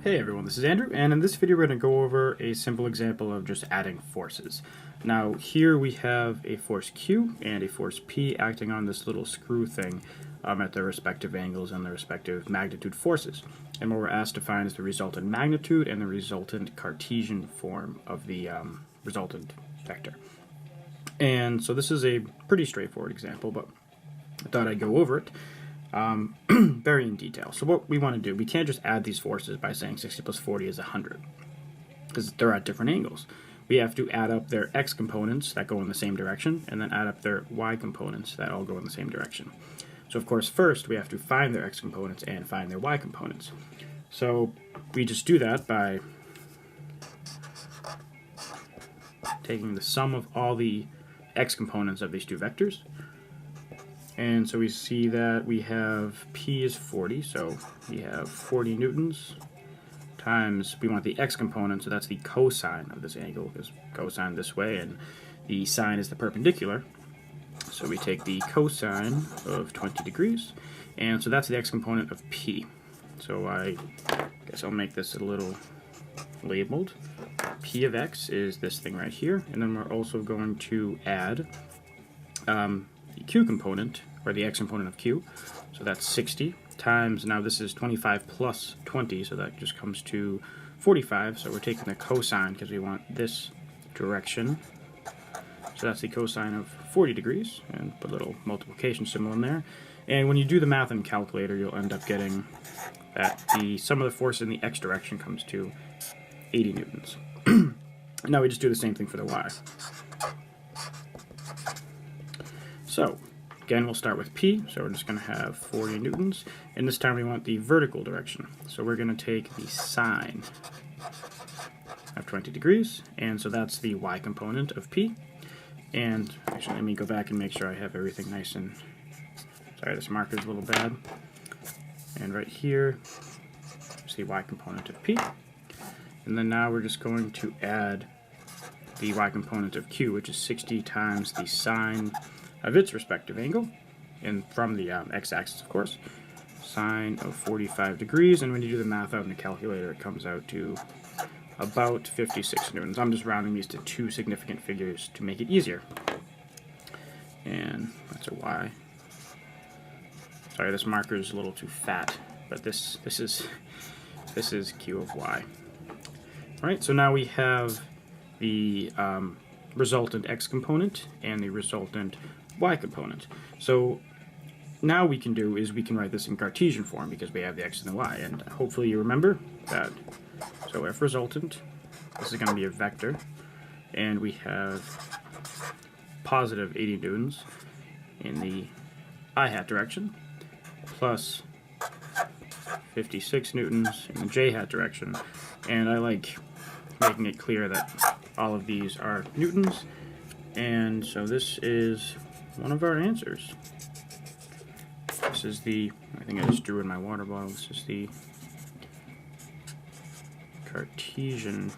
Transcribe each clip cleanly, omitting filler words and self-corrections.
Hey everyone, this is Andrew, and in this video we're going to go over a simple example of just adding forces. Now here we have a force Q and a force P acting on this little screw thing at their respective angles and their respective magnitude forces. And what we're asked to find is the resultant magnitude and the resultant Cartesian form of the resultant vector. And so this is a pretty straightforward example, but I thought I'd go over it very in detail. So what we want to do, we can't just add these forces by saying 60 plus 40 is 100, because they're at different angles. We have to add up their x components that go in the same direction, and then add up their y components that all go in the same direction. So of course first we have to find their x components and find their y components. So we just do that by taking the sum of all the x components of these two vectors. And so we see that we have P is 40, so we have 40 newtons times, we want the x component, so that's the cosine of this angle, because cosine this way and the sine is the perpendicular. So we take the cosine of 20 degrees, and so that's the x component of P. So I guess I'll make this a little labeled. P of x is this thing right here, and then we're also going to add the q component, or the x component of q, so that's 60 times, now this is 25 plus 20, so that just comes to 45, so we're taking the cosine because we want this direction, so that's the cosine of 40 degrees, and put a little multiplication symbol in there, and when you do the math in calculator you'll end up getting that the sum of the force in the x direction comes to 80 newtons. Now we just do the same thing for the y. So again, we'll start with P, so we're just going to have 40 newtons, and this time we want the vertical direction. So we're going to take the sine of 20 degrees, and so that's the y component of P. And actually, let me go back and make sure I have everything nice and... Sorry, this marker's a little bad. And right here is the y component of P. And then now we're just going to add the y component of Q, which is 60 times the sine of its respective angle, and from the x-axis, of course, sine of 45 degrees, and when you do the math out in the calculator, it comes out to about 56 newtons. I'm just rounding these to two significant figures to make it easier. And that's a y. Sorry, this marker is a little too fat, but this is q of y. All right, so now we have the resultant x component and the resultant y component. So now we can do is we can write this in Cartesian form because we have the x and the y, and hopefully you remember that. So f resultant, this is going to be a vector, and we have positive 80 newtons in the I hat direction, plus 56 newtons in the j hat direction, and I like making it clear that all of these are newtons, and so this is one of our answers. This is the, I think I just drew in my water bottle, this is the Cartesian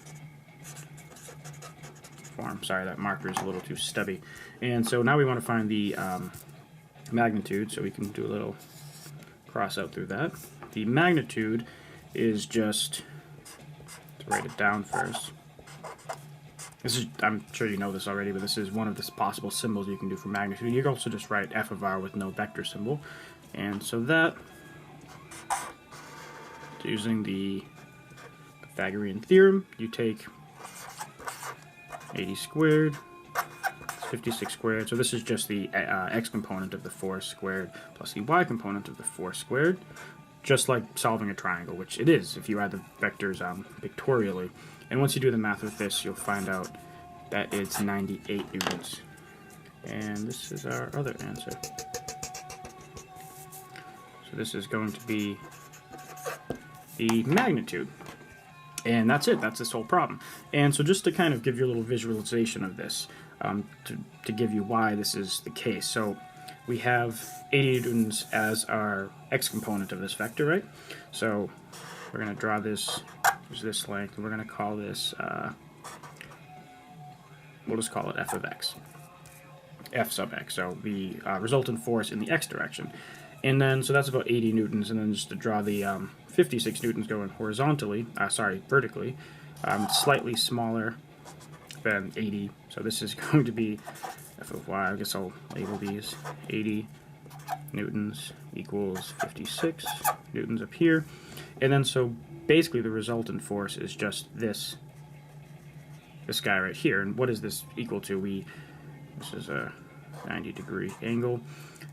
form. Sorry, that marker is a little too stubby. And so now we want to find the magnitude, so we can do a little cross out through that. The magnitude is just, to write it down first, this is, I'm sure you know this already, but this is one of the possible symbols you can do for magnitude. You can also just write f of r with no vector symbol. And so that, using the Pythagorean theorem, you take 80 squared, 56 squared, so this is just the x component of the force squared plus the y component of the force squared, just like solving a triangle, which it is if you add the vectors pictorially. And once you do the math with this, you'll find out that it's 98 newtons. And this is our other answer. So this is going to be the magnitude. And that's it, that's this whole problem. And so just to kind of give you a little visualization of this, to give you why this is the case. So we have 80 newtons as our x component of this vector, right? So we're going to draw this, there's this length, and we're going to call this, we'll just call it f of x. F sub x, so the resultant force in the x direction. And then, so that's about 80 newtons, and then just to draw the 56 newtons going horizontally, vertically, slightly smaller than 80. So this is going to be f of y. I guess I'll label these 80 newtons equals 56 newtons up here. And then so basically the resultant force is just this guy right here. And what is this equal to? This is a 90-degree angle,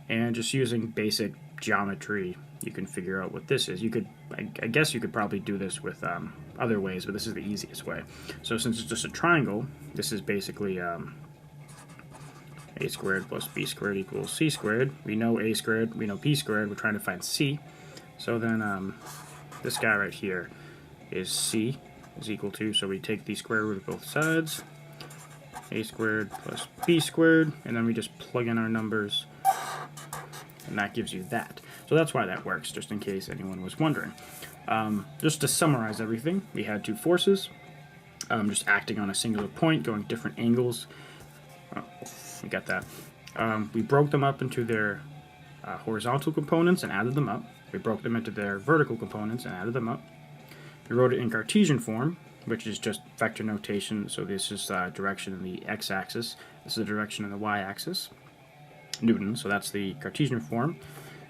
and just using basic geometry you can figure out what this is. You could, I guess you could probably do this with other ways, but this is the easiest way. So since it's just a triangle, this is basically a squared plus b squared equals c squared. We know a squared, we know b squared, we're trying to find c. So then this guy right here is c is equal to, so we take the square root of both sides, a squared plus b squared, and then we just plug in our numbers, and that gives you that. So that's why that works, just in case anyone was wondering. Just to summarize everything, we had two forces, just acting on a singular point, going different angles. Oh, we got that. We broke them up into their horizontal components and added them up. We broke them into their vertical components and added them up. We wrote it in Cartesian form, which is just vector notation. So this is direction in the x-axis. This is the direction in the y-axis. Newton, so that's the Cartesian form.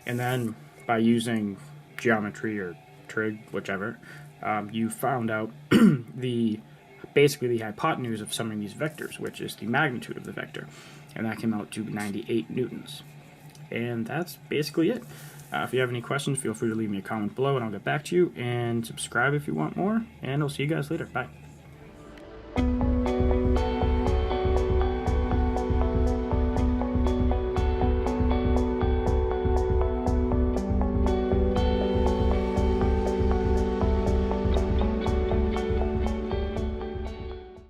And then by using geometry or trig, whichever, you found out basically the hypotenuse of summing these vectors, which is the magnitude of the vector. And that came out to 98 newtons. And that's basically it. If you have any questions, feel free to leave me a comment below and I'll get back to you. And subscribe if you want more. And I'll see you guys later. Bye.